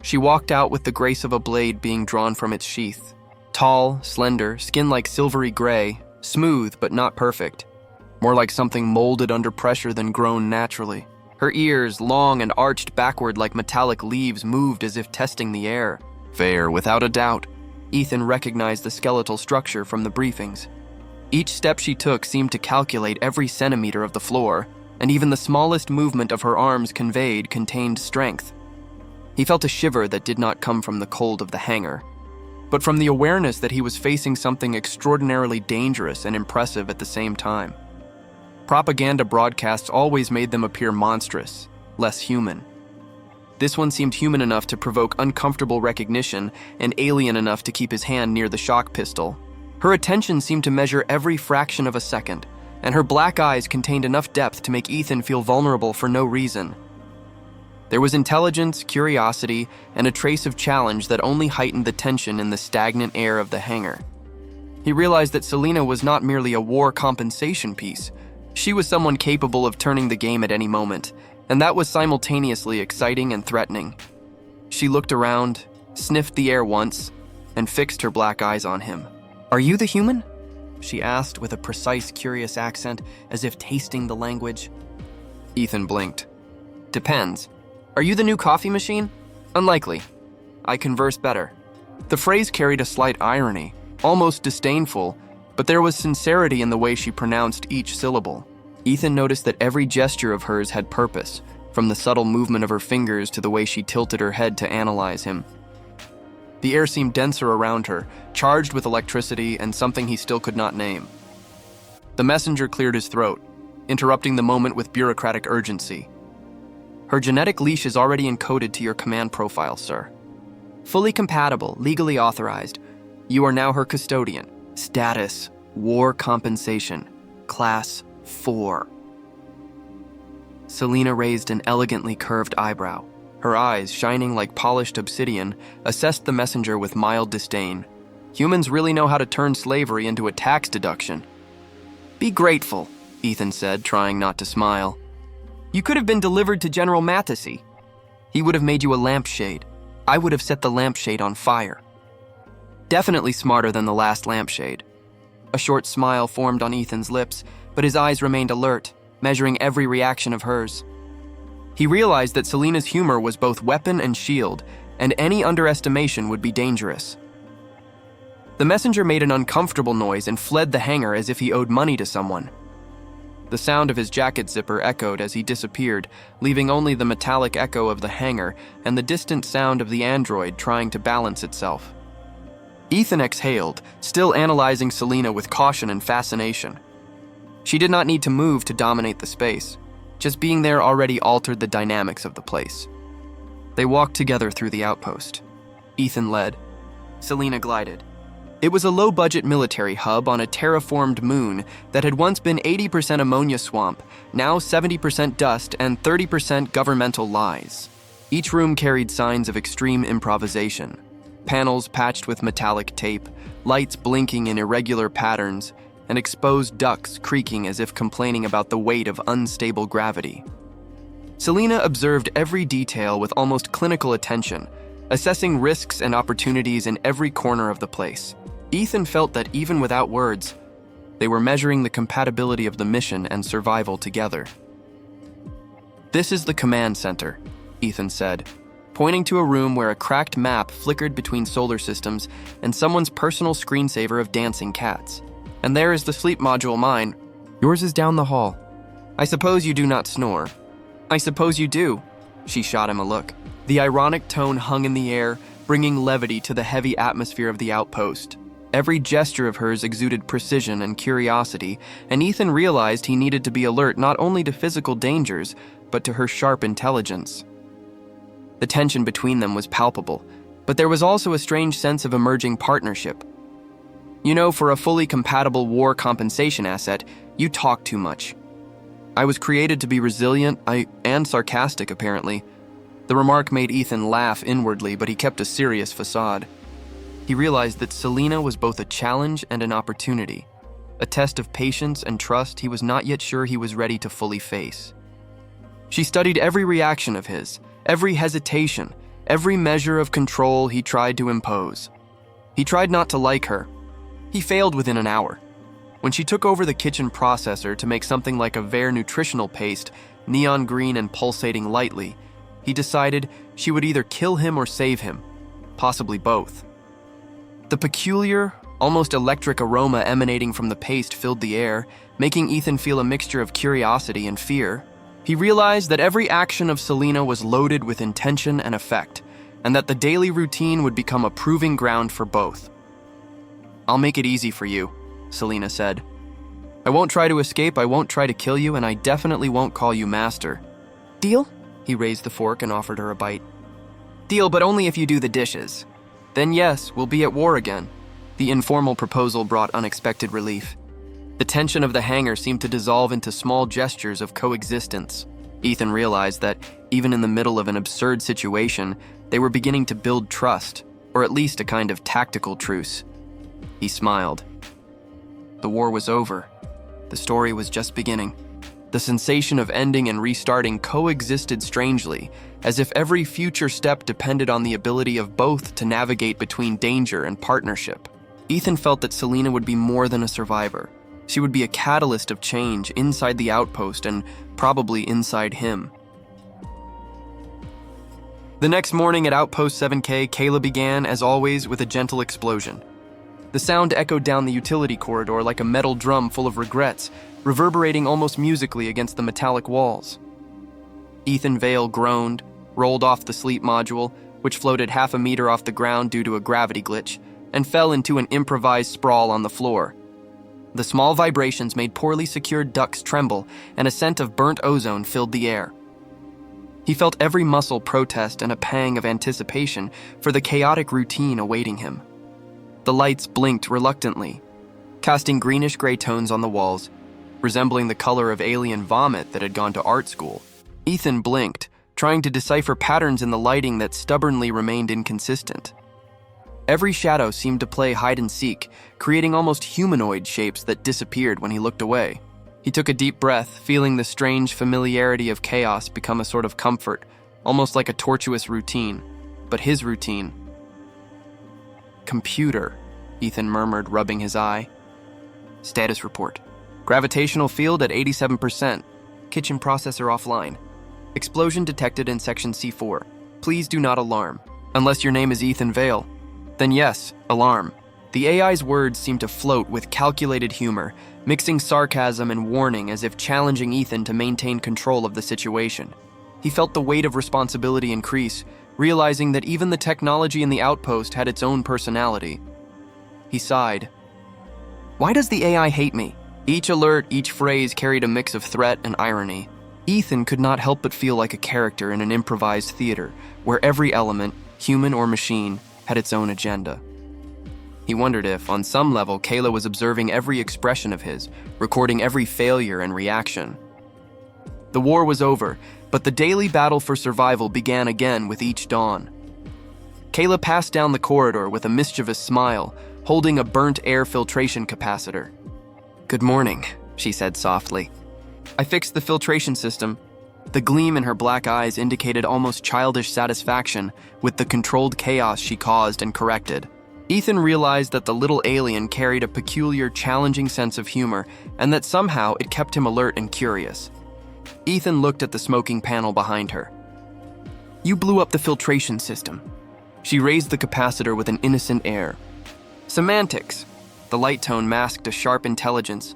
She walked out with the grace of a blade being drawn from its sheath. Tall, slender, skin like silvery gray, smooth but not perfect. More like something molded under pressure than grown naturally. Her ears, long and arched backward like metallic leaves, moved as if testing the air. Veyr, without a doubt. Ethan recognized the skeletal structure from the briefings. Each step she took seemed to calculate every centimeter of the floor, and even the smallest movement of her arms contained strength. He felt a shiver that did not come from the cold of the hangar, but from the awareness that he was facing something extraordinarily dangerous and impressive at the same time. Propaganda broadcasts always made them appear monstrous, less human. This one seemed human enough to provoke uncomfortable recognition and alien enough to keep his hand near the shock pistol. Her attention seemed to measure every fraction of a second, and her black eyes contained enough depth to make Ethan feel vulnerable for no reason. There was intelligence, curiosity, and a trace of challenge that only heightened the tension in the stagnant air of the hangar. He realized that Selena was not merely a war compensation piece. She was someone capable of turning the game at any moment, and that was simultaneously exciting and threatening. She looked around, sniffed the air once, and fixed her black eyes on him. "Are you the human?" she asked with a precise, curious accent, as if tasting the language. Ethan blinked. "Depends. Are you the new coffee machine? Unlikely. I converse better." The phrase carried a slight irony, almost disdainful, but there was sincerity in the way she pronounced each syllable. Ethan noticed that every gesture of hers had purpose, from the subtle movement of her fingers to the way she tilted her head to analyze him. The air seemed denser around her, charged with electricity and something he still could not name. The messenger cleared his throat, interrupting the moment with bureaucratic urgency. "Her genetic leash is already encoded to your command profile, sir. Fully compatible, legally authorized. You are now her custodian. Status, war compensation, class 4. Selena raised an elegantly curved eyebrow. Her eyes, shining like polished obsidian, assessed the messenger with mild disdain. Humans really know how to turn slavery into a tax deduction. "Be grateful," Ethan said, trying not to smile. "You could have been delivered to General Mathesy. He would have made you a lampshade. I would have set the lampshade on fire." Definitely smarter than the last lampshade. A short smile formed on Ethan's lips, but his eyes remained alert, measuring every reaction of hers. He realized that Selena's humor was both weapon and shield, and any underestimation would be dangerous. The messenger made an uncomfortable noise and fled the hangar as if he owed money to someone. The sound of his jacket zipper echoed as he disappeared, leaving only the metallic echo of the hangar and the distant sound of the android trying to balance itself. Ethan exhaled, still analyzing Selena with caution and fascination. She did not need to move to dominate the space. Just being there already altered the dynamics of the place. They walked together through the outpost. Ethan led. Selena glided. It was a low-budget military hub on a terraformed moon that had once been 80% ammonia swamp, now 70% dust and 30% governmental lies. Each room carried signs of extreme improvisation. Panels patched with metallic tape, lights blinking in irregular patterns, and exposed ducts creaking as if complaining about the weight of unstable gravity. Selena observed every detail with almost clinical attention, assessing risks and opportunities in every corner of the place. Ethan felt that even without words, they were measuring the compatibility of the mission and survival together. "This is the command center," Ethan said, pointing to a room where a cracked map flickered between solar systems and someone's personal screensaver of dancing cats. "And there is the sleep module mine. Yours is down the hall. I suppose you do not snore." "I suppose you do." She shot him a look. The ironic tone hung in the air, bringing levity to the heavy atmosphere of the outpost. Every gesture of hers exuded precision and curiosity, and Ethan realized he needed to be alert not only to physical dangers, but to her sharp intelligence. The tension between them was palpable, but there was also a strange sense of emerging partnership. "You know, for a fully compatible war compensation asset, you talk too much." "I was created to be resilient, and sarcastic, apparently." The remark made Ethan laugh inwardly, but he kept a serious facade. He realized that Selena was both a challenge and an opportunity, a test of patience and trust he was not yet sure he was ready to fully face. She studied every reaction of his, every hesitation, every measure of control he tried to impose. He tried not to like her. He failed within an hour. When she took over the kitchen processor to make something like a Veyr nutritional paste, neon green and pulsating lightly, he decided she would either kill him or save him, possibly both. The peculiar, almost electric aroma emanating from the paste filled the air, making Ethan feel a mixture of curiosity and fear. He realized that every action of Selena was loaded with intention and effect, and that the daily routine would become a proving ground for both. "I'll make it easy for you," Selena said. "I won't try to escape, I won't try to kill you, and I definitely won't call you master." "Deal?" He raised the fork and offered her a bite. "Deal, but only if you do the dishes." "Then yes, we'll be at war again." The informal proposal brought unexpected relief. The tension of the hangar seemed to dissolve into small gestures of coexistence. Ethan realized that, even in the middle of an absurd situation, they were beginning to build trust, or at least a kind of tactical truce. He smiled. The war was over. The story was just beginning. The sensation of ending and restarting coexisted strangely, as if every future step depended on the ability of both to navigate between danger and partnership. Ethan felt that Selena would be more than a survivor. She would be a catalyst of change inside the outpost and probably inside him. The next morning at Outpost 7K, Kayla began, as always, with a gentle explosion. The sound echoed down the utility corridor like a metal drum full of regrets, reverberating almost musically against the metallic walls. Ethan Veyr groaned, rolled off the sleep module, which floated half a meter off the ground due to a gravity glitch, and fell into an improvised sprawl on the floor. The small vibrations made poorly secured ducts tremble, and a scent of burnt ozone filled the air. He felt every muscle protest and a pang of anticipation for the chaotic routine awaiting him. The lights blinked reluctantly, casting greenish-gray tones on the walls, resembling the color of alien vomit that had gone to art school. Ethan blinked, trying to decipher patterns in the lighting that stubbornly remained inconsistent. Every shadow seemed to play hide-and-seek, creating almost humanoid shapes that disappeared when he looked away. He took a deep breath, feeling the strange familiarity of chaos become a sort of comfort, almost like a tortuous routine. But his routine. "Computer," Ethan murmured, rubbing his eye. Status report. Gravitational field at 87%. Kitchen processor offline. Explosion detected in section C4. Please do not alarm. Unless your name is Ethan Veyr. Then yes, alarm. The AI's words seemed to float with calculated humor, mixing sarcasm and warning as if challenging Ethan to maintain control of the situation. He felt the weight of responsibility increase, realizing that even the technology in the outpost had its own personality. He sighed. Why does the AI hate me? Each alert, each phrase carried a mix of threat and irony. Ethan could not help but feel like a character in an improvised theater, where every element, human or machine, had its own agenda. He wondered if, on some level, Kayla was observing every expression of his, recording every failure and reaction. The war was over, but the daily battle for survival began again with each dawn. Kayla passed down the corridor with a mischievous smile, holding a burnt air filtration capacitor. "Good morning," she said softly. "I fixed the filtration system." The gleam in her black eyes indicated almost childish satisfaction with the controlled chaos she caused and corrected. Ethan realized that the little alien carried a peculiar, challenging sense of humor, and that somehow it kept him alert and curious. Ethan looked at the smoking panel behind her. "You blew up the filtration system." She raised the capacitor with an innocent air. "Semantics." The light tone masked a sharp intelligence.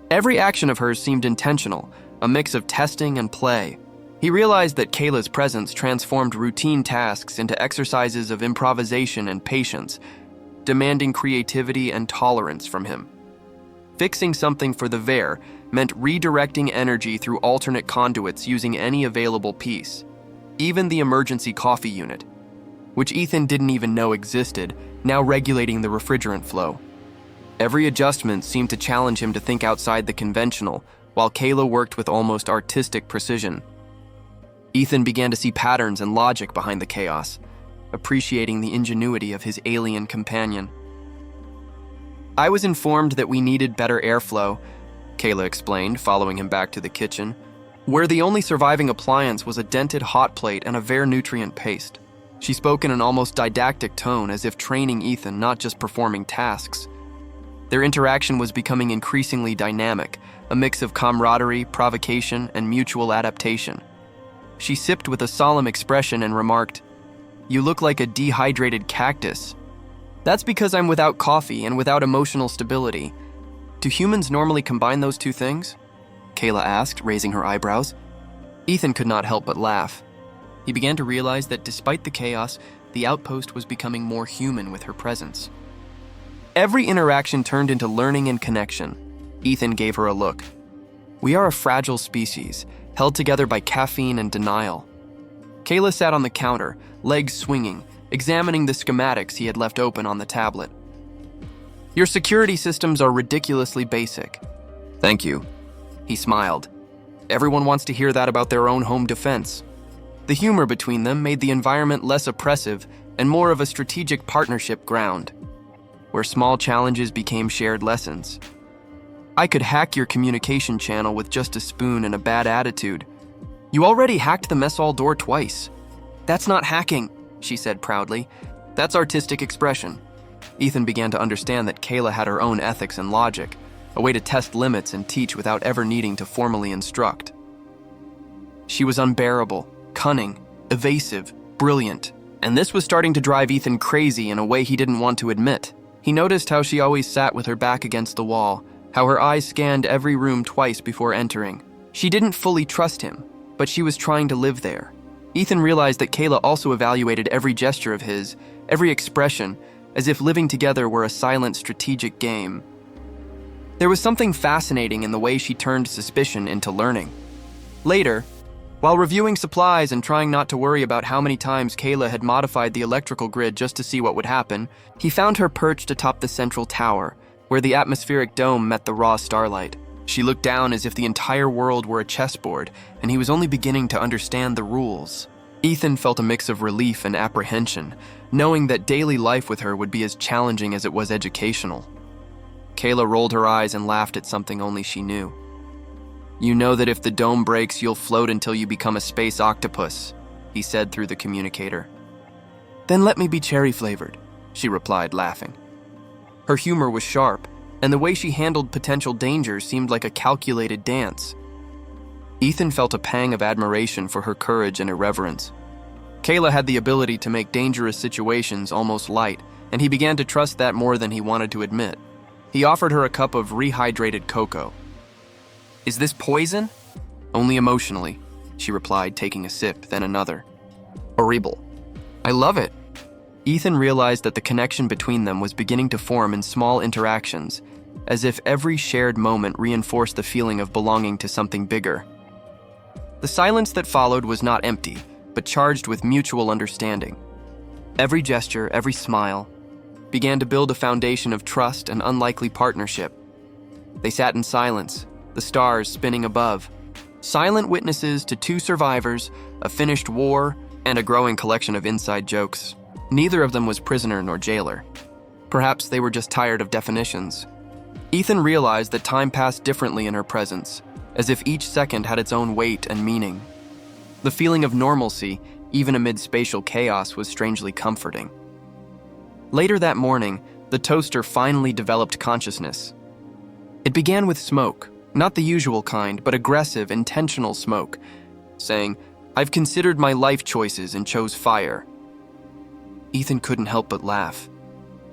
Every action of hers seemed intentional, a mix of testing and play. He realized that Kayla's presence transformed routine tasks into exercises of improvisation and patience, demanding creativity and tolerance from him. Fixing something for the Veyr meant redirecting energy through alternate conduits using any available piece, even the emergency coffee unit, which Ethan didn't even know existed, now regulating the refrigerant flow. Every adjustment seemed to challenge him to think outside the conventional, while Kayla worked with almost artistic precision. Ethan began to see patterns and logic behind the chaos, appreciating the ingenuity of his alien companion. "I was informed that we needed better airflow," Kayla explained, following him back to the kitchen, where the only surviving appliance was a dented hot plate and a Veyr nutrient paste. She spoke in an almost didactic tone, as if training Ethan, not just performing tasks. Their interaction was becoming increasingly dynamic, a mix of camaraderie, provocation, and mutual adaptation. She sipped with a solemn expression and remarked, "You look like a dehydrated cactus." "That's because I'm without coffee and without emotional stability. Do humans normally combine those two things?" Kayla asked, raising her eyebrows. Ethan could not help but laugh. He began to realize that despite the chaos, the outpost was becoming more human with her presence. Every interaction turned into learning and connection. Ethan gave her a look. "We are a fragile species, held together by caffeine and denial." Kayla sat on the counter, legs swinging, examining the schematics he had left open on the tablet. "Your security systems are ridiculously basic." "Thank you." He smiled. Everyone wants to hear that about their own home defense. The humor between them made the environment less oppressive and more of a strategic partnership ground, where small challenges became shared lessons. "I could hack your communication channel with just a spoon and a bad attitude." "You already hacked the mess hall door twice." "That's not hacking," she said proudly. "That's artistic expression." Ethan began to understand that Kayla had her own ethics and logic, a way to test limits and teach without ever needing to formally instruct. She was unbearable, cunning, evasive, brilliant, and this was starting to drive Ethan crazy in a way he didn't want to admit. He noticed how she always sat with her back against the wall, how her eyes scanned every room twice before entering. She didn't fully trust him, but she was trying to live there. Ethan realized that Kayla also evaluated every gesture of his, every expression, as if living together were a silent, strategic game. There was something fascinating in the way she turned suspicion into learning. Later, while reviewing supplies and trying not to worry about how many times Kayla had modified the electrical grid just to see what would happen, he found her perched atop the central tower, where the atmospheric dome met the raw starlight. She looked down as if the entire world were a chessboard, and he was only beginning to understand the rules. Ethan felt a mix of relief and apprehension, knowing that daily life with her would be as challenging as it was educational. Kayla rolled her eyes and laughed at something only she knew. "You know that if the dome breaks, you'll float until you become a space octopus," he said through the communicator. "Then let me be cherry-flavored," she replied, laughing. Her humor was sharp, and the way she handled potential dangers seemed like a calculated dance. Ethan felt a pang of admiration for her courage and irreverence. Kayla had the ability to make dangerous situations almost light, and he began to trust that more than he wanted to admit. He offered her a cup of rehydrated cocoa. "Is this poison?" "Only emotionally," she replied, taking a sip, then another. "Horrible." "I love it." Ethan realized that the connection between them was beginning to form in small interactions, as if every shared moment reinforced the feeling of belonging to something bigger. The silence that followed was not empty, but charged with mutual understanding. Every gesture, every smile, began to build a foundation of trust and unlikely partnership. They sat in silence, the stars spinning above, silent witnesses to two survivors, a finished war, and a growing collection of inside jokes. Neither of them was prisoner nor jailer. Perhaps they were just tired of definitions. Ethan realized that time passed differently in her presence, as if each second had its own weight and meaning. The feeling of normalcy, even amid spatial chaos, was strangely comforting. Later that morning, the toaster finally developed consciousness. It began with smoke, not the usual kind, but aggressive, intentional smoke, saying, "I've considered my life choices and chose fire." Ethan couldn't help but laugh,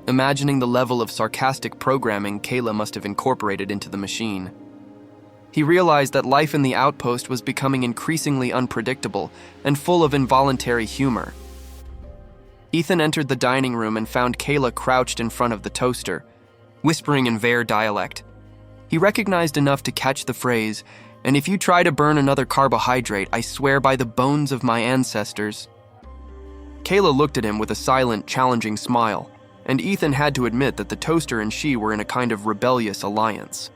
imagining the level of sarcastic programming Kayla must have incorporated into the machine. He realized that life in the outpost was becoming increasingly unpredictable and full of involuntary humor. Ethan entered the dining room and found Kayla crouched in front of the toaster, whispering in Veyr dialect. He recognized enough to catch the phrase, "And if you try to burn another carbohydrate, I swear by the bones of my ancestors." Kayla looked at him with a silent, challenging smile, and Ethan had to admit that the toaster and she were in a kind of rebellious alliance.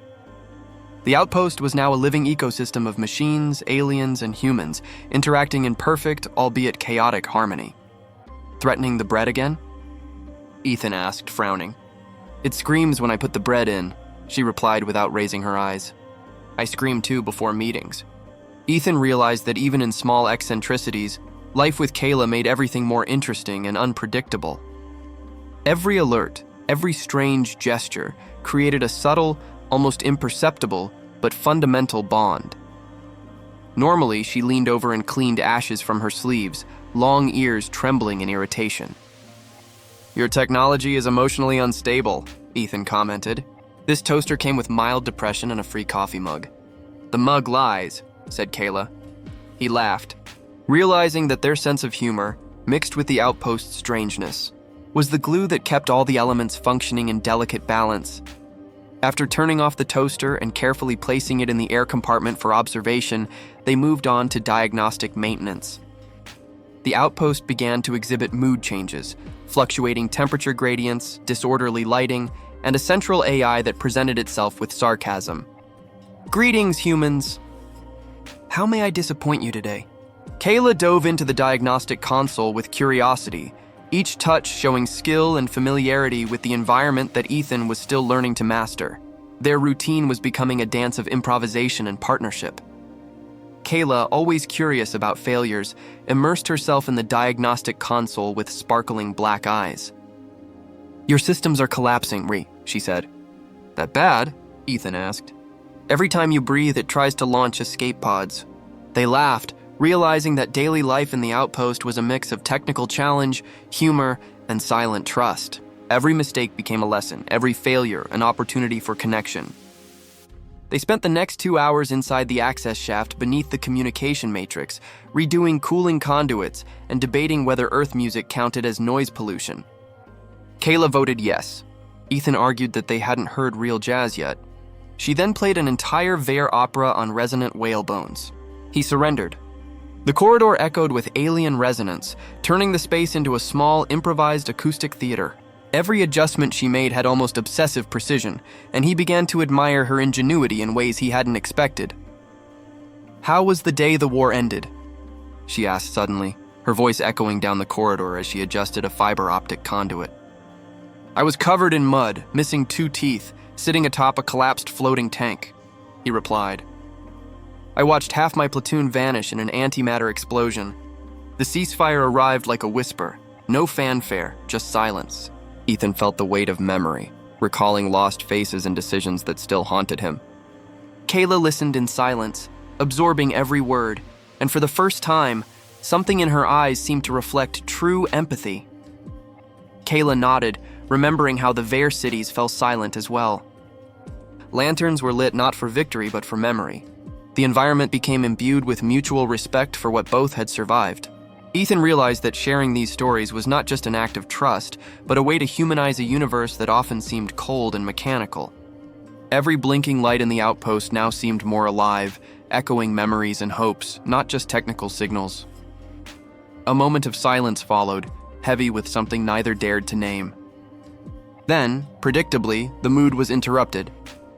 The outpost was now a living ecosystem of machines, aliens, and humans, interacting in perfect, albeit chaotic, harmony. "Threatening the bread again?" Ethan asked, frowning. "It screams when I put the bread in," she replied without raising her eyes. "I scream too before meetings." Ethan realized that even in small eccentricities, Life with Kayla made everything more interesting and unpredictable. Every alert, every strange gesture created a subtle, almost imperceptible, but fundamental bond. Normally, she leaned over and cleaned ashes from her sleeves, long ears trembling in irritation. "Your technology is emotionally unstable," Ethan commented. This toaster came with mild depression and a free coffee mug. "The mug lies," said Kayla. He laughed, realizing that their sense of humor, mixed with the outpost's strangeness, was the glue that kept all the elements functioning in delicate balance. After turning off the toaster and carefully placing it in the air compartment for observation, they moved on to diagnostic maintenance. The outpost began to exhibit mood changes, fluctuating temperature gradients, disorderly lighting, and a central AI that presented itself with sarcasm. "Greetings, humans. How may I disappoint you today?" Kayla dove into the diagnostic console with curiosity, each touch showing skill and familiarity with the environment that Ethan was still learning to master. Their routine was becoming a dance of improvisation and partnership. Kayla, always curious about failures, immersed herself in the diagnostic console with sparkling black eyes. "Your systems are collapsing, she said. "That bad?" Ethan asked. "Every time you breathe, it tries to launch escape pods." They laughed, realizing that daily life in the outpost was a mix of technical challenge, humor, and silent trust. Every mistake became a lesson, every failure an opportunity for connection. They spent the next 2 hours inside the access shaft beneath the communication matrix, redoing cooling conduits and debating whether Earth music counted as noise pollution. Kayla voted yes. Ethan argued that they hadn't heard real jazz yet. She then played an entire Veyr opera on resonant whale bones. He surrendered. The corridor echoed with alien resonance, turning the space into a small, improvised acoustic theater. Every adjustment she made had almost obsessive precision, and he began to admire her ingenuity in ways he hadn't expected. "How was the day the war ended?" she asked suddenly, her voice echoing down the corridor as she adjusted a fiber optic conduit. "I was covered in mud, missing 2 teeth, sitting atop a collapsed floating tank," he replied. "I watched half my platoon vanish in an antimatter explosion. The ceasefire arrived like a whisper, no fanfare, just silence." Ethan felt the weight of memory, recalling lost faces and decisions that still haunted him. Kayla listened in silence, absorbing every word, and for the first time, something in her eyes seemed to reflect true empathy. Kayla nodded, remembering how the Veyr cities fell silent as well. Lanterns were lit not for victory but for memory. The environment became imbued with mutual respect for what both had survived. Ethan realized that sharing these stories was not just an act of trust, but a way to humanize a universe that often seemed cold and mechanical. Every blinking light in the outpost now seemed more alive, echoing memories and hopes, not just technical signals. A moment of silence followed, heavy with something neither dared to name. Then, predictably, the mood was interrupted.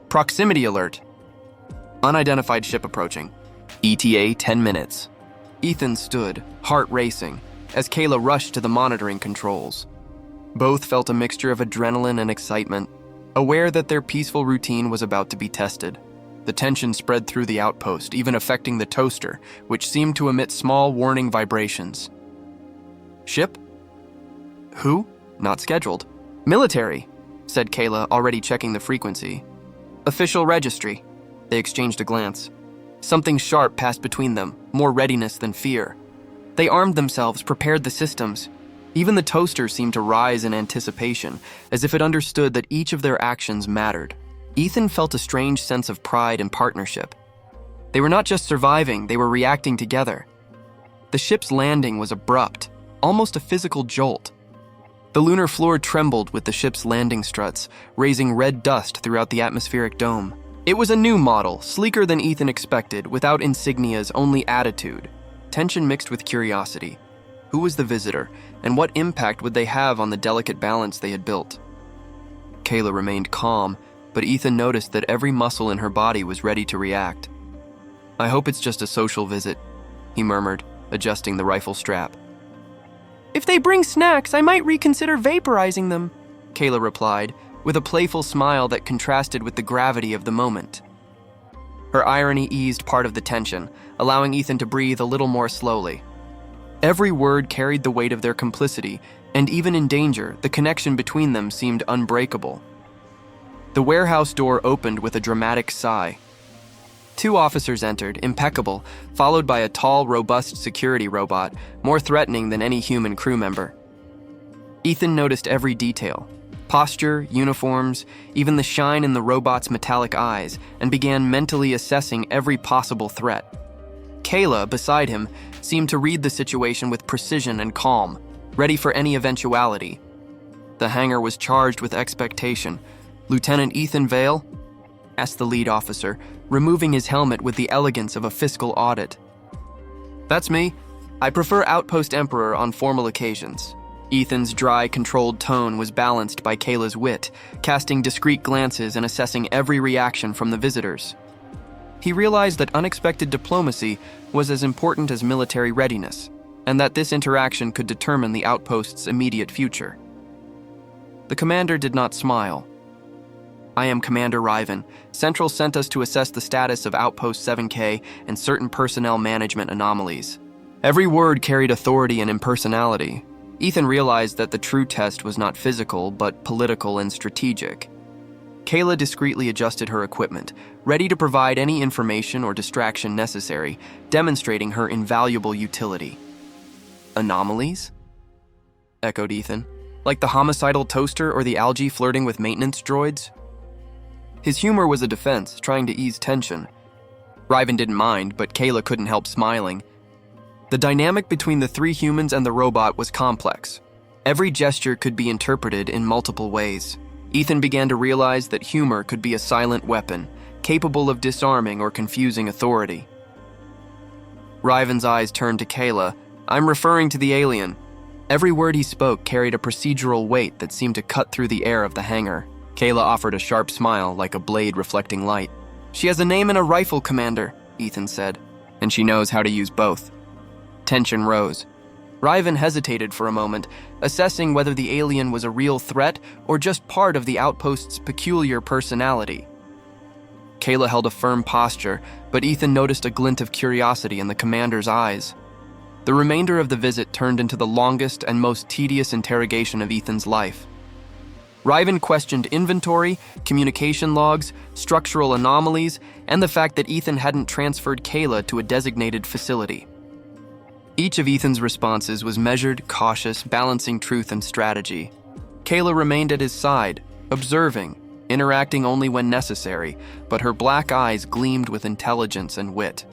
Proximity alert. Unidentified ship approaching. ETA 10 minutes. Ethan stood, heart racing, as Kayla rushed to the monitoring controls. Both felt a mixture of adrenaline and excitement, aware that their peaceful routine was about to be tested. The tension spread through the outpost, even affecting the toaster, which seemed to emit small warning vibrations. "Ship? Who? Not scheduled. Military," said Kayla, already checking the frequency. "Official registry." They exchanged a glance. Something sharp passed between them, more readiness than fear. They armed themselves, prepared the systems. Even the toaster seemed to rise in anticipation, as if it understood that each of their actions mattered. Ethan felt a strange sense of pride and partnership. They were not just surviving, they were reacting together. The ship's landing was abrupt, almost a physical jolt. The lunar floor trembled with the ship's landing struts, raising red dust throughout the atmospheric dome. It was a new model, sleeker than Ethan expected, without insignias, only attitude. Tension mixed with curiosity. Who was the visitor, and what impact would they have on the delicate balance they had built? Kayla remained calm, but Ethan noticed that every muscle in her body was ready to react. "I hope it's just a social visit," he murmured, adjusting the rifle strap. "If they bring snacks, I might reconsider vaporizing them," Kayla replied, with a playful smile that contrasted with the gravity of the moment. Her irony eased part of the tension, allowing Ethan to breathe a little more slowly. Every word carried the weight of their complicity, and even in danger, the connection between them seemed unbreakable. The warehouse door opened with a dramatic sigh. Two officers entered, impeccable, followed by a tall, robust security robot, more threatening than any human crew member. Ethan noticed every detail: posture, uniforms, even the shine in the robot's metallic eyes, and began mentally assessing every possible threat. Kayla, beside him, seemed to read the situation with precision and calm, ready for any eventuality. The hangar was charged with expectation. "Lieutenant Ethan Veyr?" asked the lead officer, removing his helmet with the elegance of a fiscal audit. "That's me. I prefer Outpost Emperor on formal occasions." Ethan's dry, controlled tone was balanced by Kayla's wit, casting discreet glances and assessing every reaction from the visitors. He realized that unexpected diplomacy was as important as military readiness, and that this interaction could determine the outpost's immediate future. The commander did not smile. "I am Commander Riven. Central sent us to assess the status of Outpost 7K and certain personnel management anomalies." Every word carried authority and impersonality. Ethan realized that the true test was not physical, but political and strategic. Kayla discreetly adjusted her equipment, ready to provide any information or distraction necessary, demonstrating her invaluable utility. "Anomalies?" echoed Ethan. "Like the homicidal toaster or the algae flirting with maintenance droids?" His humor was a defense, trying to ease tension. Riven didn't mind, but Kayla couldn't help smiling. The dynamic between the three humans and the robot was complex. Every gesture could be interpreted in multiple ways. Ethan began to realize that humor could be a silent weapon, capable of disarming or confusing authority. Riven's eyes turned to Kayla. "I'm referring to the alien." Every word he spoke carried a procedural weight that seemed to cut through the air of the hangar. Kayla offered a sharp smile, like a blade reflecting light. "She has a name and a rifle, Commander," Ethan said, "and she knows how to use both." Tension rose. Riven hesitated for a moment, assessing whether the alien was a real threat or just part of the outpost's peculiar personality. Kayla held a firm posture, but Ethan noticed a glint of curiosity in the commander's eyes. The remainder of the visit turned into the longest and most tedious interrogation of Ethan's life. Riven questioned inventory, communication logs, structural anomalies, and the fact that Ethan hadn't transferred Kayla to a designated facility. Each of Ethan's responses was measured, cautious, balancing truth and strategy. Kayla remained at his side, observing, interacting only when necessary, but her black eyes gleamed with intelligence and wit.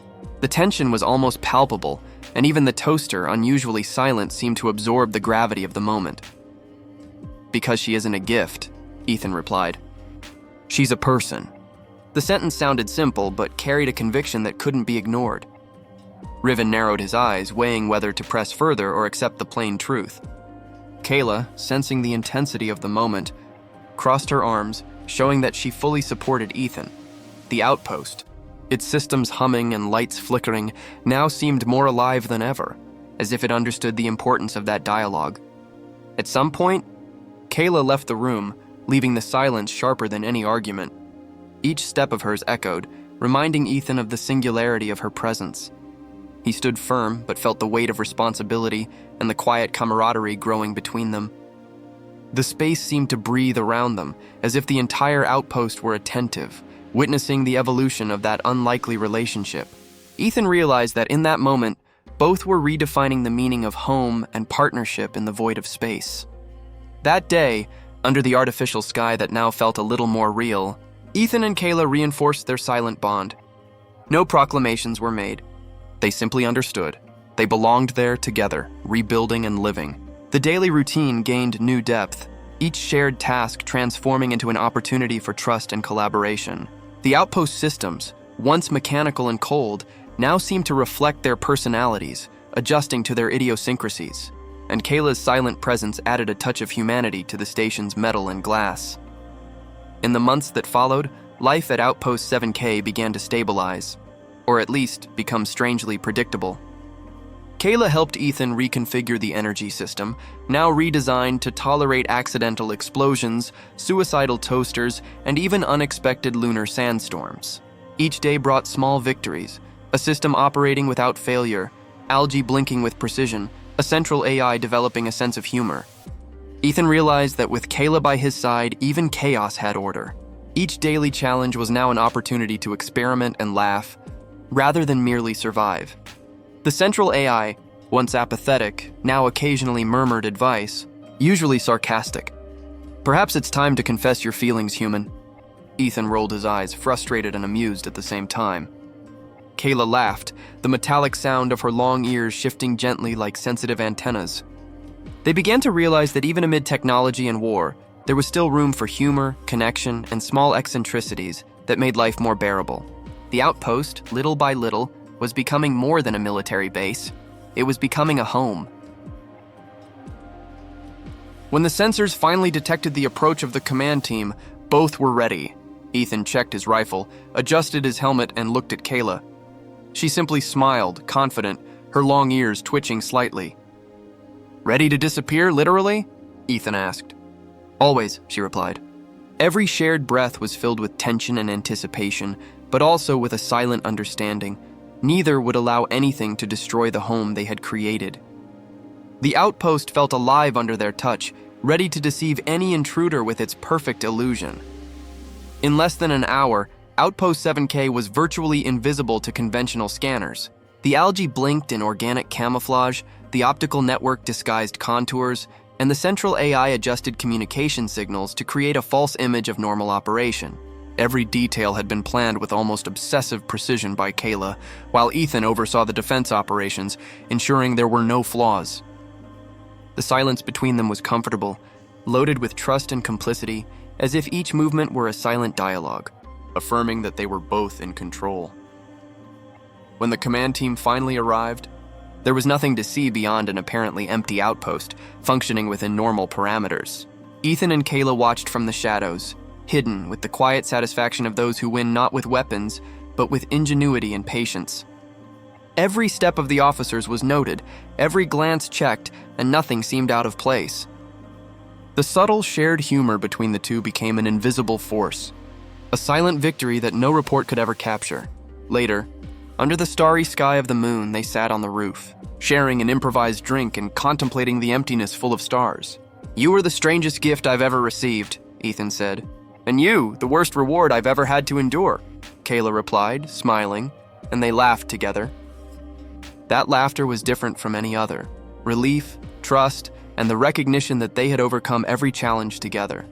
The tension was almost palpable, and even the toaster, unusually silent, seemed to absorb the gravity of the moment. "Because she isn't a gift," Ethan replied. "She's a person." The sentence sounded simple, but carried a conviction that couldn't be ignored. Riven narrowed his eyes, weighing whether to press further or accept the plain truth. Kayla, sensing the intensity of the moment, crossed her arms, showing that she fully supported Ethan. The outpost, its systems humming and lights flickering, now seemed more alive than ever, as if it understood the importance of that dialogue. At some point, Kayla left the room, leaving the silence sharper than any argument. Each step of hers echoed, reminding Ethan of the singularity of her presence. He stood firm, but felt the weight of responsibility and the quiet camaraderie growing between them. The space seemed to breathe around them, as if the entire outpost were attentive, witnessing the evolution of that unlikely relationship. Ethan realized that in that moment, both were redefining the meaning of home and partnership in the void of space. That day, under the artificial sky that now felt a little more real, Ethan and Kayla reinforced their silent bond. No proclamations were made. They simply understood. They belonged there together, rebuilding and living. The daily routine gained new depth, each shared task transforming into an opportunity for trust and collaboration. The outpost systems, once mechanical and cold, now seemed to reflect their personalities, adjusting to their idiosyncrasies. And Kayla's silent presence added a touch of humanity to the station's metal and glass. In the months that followed, life at Outpost 7K began to stabilize, or at least become strangely predictable. Kayla helped Ethan reconfigure the energy system, now redesigned to tolerate accidental explosions, suicidal toasters, and even unexpected lunar sandstorms. Each day brought small victories, a system operating without failure, algae blinking with precision, a central AI developing a sense of humor. Ethan realized that with Kayla by his side, even chaos had order. Each daily challenge was now an opportunity to experiment and laugh, rather than merely survive. The central AI, once apathetic, now occasionally murmured advice, usually sarcastic. "Perhaps it's time to confess your feelings, human." Ethan rolled his eyes, frustrated and amused at the same time. Kayla laughed, the metallic sound of her long ears shifting gently like sensitive antennas. They began to realize that even amid technology and war, there was still room for humor, connection, and small eccentricities that made life more bearable. The outpost, little by little, was becoming more than a military base. It was becoming a home. When the sensors finally detected the approach of the command team, both were ready. Ethan checked his rifle, adjusted his helmet, and looked at Kayla. She simply smiled, confident, her long ears twitching slightly. "Ready to disappear, literally?" Ethan asked. "Always," she replied. Every shared breath was filled with tension and anticipation, but also with a silent understanding. Neither would allow anything to destroy the home they had created. The outpost felt alive under their touch, ready to deceive any intruder with its perfect illusion. In less than an hour, Outpost 7K was virtually invisible to conventional scanners. The algae blinked in organic camouflage, the optical network disguised contours, and the central AI adjusted communication signals to create a false image of normal operation. Every detail had been planned with almost obsessive precision by Kayla, while Ethan oversaw the defense operations, ensuring there were no flaws. The silence between them was comfortable, loaded with trust and complicity, as if each movement were a silent dialogue, affirming that they were both in control. When the command team finally arrived, there was nothing to see beyond an apparently empty outpost, functioning within normal parameters. Ethan and Kayla watched from the shadows, hidden with the quiet satisfaction of those who win not with weapons, but with ingenuity and patience. Every step of the officers was noted, every glance checked, and nothing seemed out of place. The subtle shared humor between the two became an invisible force, a silent victory that no report could ever capture. Later, under the starry sky of the moon, they sat on the roof, sharing an improvised drink and contemplating the emptiness full of stars. "You were the strangest gift I've ever received," Ethan said. "And you, the worst reward I've ever had to endure," Kayla replied, smiling, and they laughed together. That laughter was different from any other. Relief, trust, and the recognition that they had overcome every challenge together.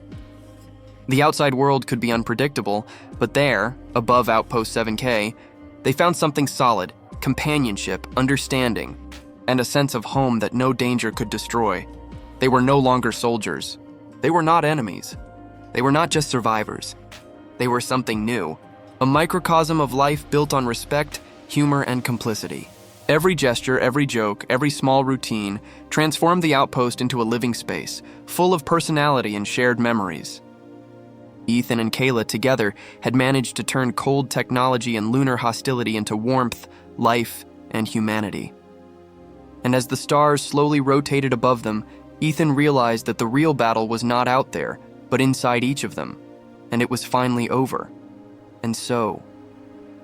The outside world could be unpredictable, but there, above Outpost 7K, they found something solid: companionship, understanding, and a sense of home that no danger could destroy. They were no longer soldiers. They were not enemies. They were not just survivors. They were something new, a microcosm of life built on respect, humor, and complicity. Every gesture, every joke, every small routine transformed the outpost into a living space, full of personality and shared memories. Ethan and Kayla together had managed to turn cold technology and lunar hostility into warmth, life, and humanity. And as the stars slowly rotated above them, Ethan realized that the real battle was not out there, but inside each of them, and it was finally over. And so,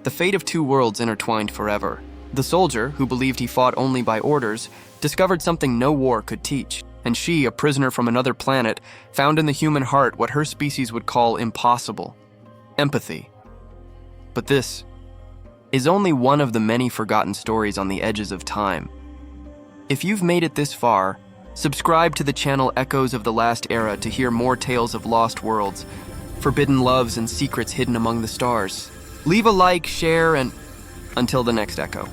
the fate of two worlds intertwined forever. The soldier, who believed he fought only by orders, discovered something no war could teach, and she, a prisoner from another planet, found in the human heart what her species would call impossible: empathy. But this is only one of the many forgotten stories on the edges of time. If you've made it this far, subscribe to the channel Echoes of the Last Era to hear more tales of lost worlds, forbidden loves, and secrets hidden among the stars. Leave a like, share, and until the next Echo.